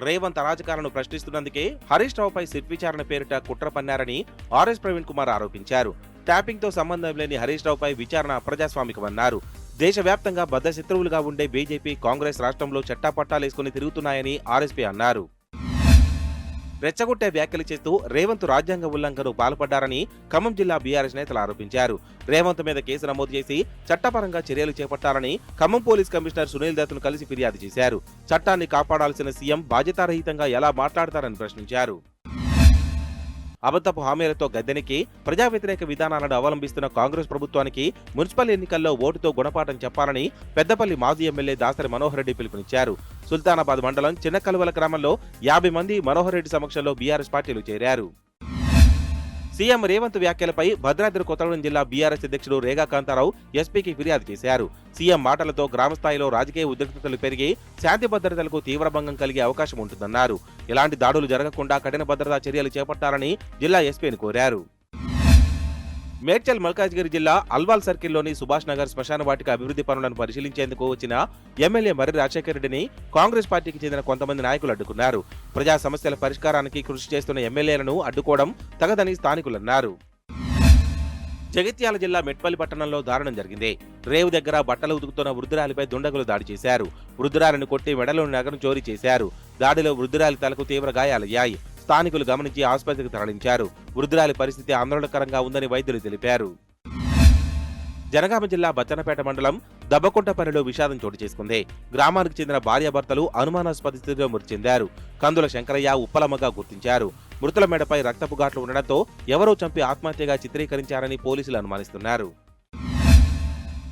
Revanth అరాజకాలను ప్రశ్నిస్తున్నందుకే Harish రావుపై SIT విచారణ పేరిట కుట్ర పన్నారని ఆర్ఎస్ ప్రవీణ్ కుమార్ ఆరోపించారు. ట్యాపింగ్ తో సంబంధం లేని హరీష్ రావుపై విచారణ అప్రజాస్వామికమన్నారు. దేశవ్యాప్తంగా బద్ధ శత్రువులుగా ఉండే బీజేపీ, కాంగ్రెస్ రాష్ట్రంలో చట్టాపట్టాలేసుకుని తిరుగుతున్నాయని ఆర్ఎస్పీ అన్నారు. రెచ్చగొట్టే వ్యాఖ్యలు చేస్తూ రేవంత్ రాజ్యాంగ ఉల్లంఘనకు పాల్పడ్డారని ఖమ్మం జిల్లా బీఆర్ఎస్ నేతలు ఆరోపించారు. రేవంత్ మీద కేసు నమోదు చేసి చట్టపరంగా చర్యలు చేపట్టాలని ఖమ్మం పోలీస్ కమిషనర్ సునీల్ దత్తును కలిసి ఫిర్యాదు చేశారు. చట్టాన్ని కాపాడాల్సిన సీఎం బాధ్యతారహితంగా ఎలా మాట్లాడతారని ప్రశ్నించారు. అబద్ధపు హామీలతో గద్దెనెక్కి ప్రజా వ్యతిరేక విధానాలను అవలంబిస్తున్న కాంగ్రెస్ ప్రభుత్వానికి మున్సిపల్ ఎన్నికల్లో ఓటుతో గుణపాఠం చెప్పాలని పెద్దపల్లి మాజీ ఎమ్మెల్యే దాసరి మనోహర్ రెడ్డి పిలుపునిచ్చారు. సుల్తానాబాద్ మండలం చిన్నకలువల గ్రామంలో 50 మంది మనోహర్ రెడ్డి సమక్షంలో బీఆర్ఎస్ పార్టీలు చేరారు. సీఎం రేవంత్ వ్యాఖ్యలపై భద్రాద్రి కొత్తగూడెం జిల్లా బీఆర్ఎస్ అధ్యక్షుడు రేగా కాంతారావు ఎస్పీకి ఫిర్యాదు చేశారు. సీఎం మాటలతో గ్రామస్థాయిలో రాజకీయ ఉద్రిక్తతలు పెరిగి శాంతి భద్రతలకు తీవ్ర భంగం కలిగే అవకాశం ఉంటుందన్నారు. ఇలాంటి దాడులు జరగకుండా కఠిన భద్రతా చర్యలు చేపట్టాలని జిల్లా ఎస్పీని కోరారు. మేడ్చల్ మల్కాజ్గిరి జిల్లా అల్వాల్ సర్కిల్లోని సుభాష్ నగర్ శ్మశాన వాటిక అభివృద్ధి పనులను పరిశీలించేందుకు వచ్చిన ఎమ్మెల్యే మర్రి రాజశేఖర రెడ్డిని కాంగ్రెస్ పార్టీకి చెందిన కొంతమంది నాయకులు అడ్డుకున్నారు. ప్రజా సమస్యల పరిష్కారానికి కృషి చేస్తున్న ఎమ్మెల్యేలను అడ్డుకోవడం తగదని స్థానికులన్నారు. జగిత్యాల జిల్లా మెట్పల్లి పట్టణంలో దారుణం జరిగింది. రేవు దగ్గర బట్టలు ఉతుకుతున్న వృద్ధురాలిపై దుండగులు దాడి చేశారు. వృద్ధురాలిని కొట్టి మెడలోని నగను చోరీ చేశారు. దాడిలో వృద్ధురాలి తలకు తీవ్ర గాయాలయ్యాయి. స్థానికులు గమనించి ఆసుపత్రికి తరలించారు. వృద్ధురాలి పరిస్థితి ఆందోళనకరంగా ఉందని వైద్యులు తెలిపారు. జనగామ జిల్లా బచ్చన్నపేట మండలం దబ్బకుంటపల్లిలో విషాదం చోటు చేసుకుంది. గ్రామానికి చెందిన భార్యాభర్తలు అనుమానాస్పద స్థితిలో మృతి చెందారు. కందుల శంకరయ్య, ఉప్పలమ్మగా గుర్తించారు. మృతుల మెడపై రక్తపు ఘాట్లు ఉండడంతో ఎవరో చంపి ఆత్మహత్యగా చిత్రీకరించారని పోలీసులు అనుమానిస్తున్నారు.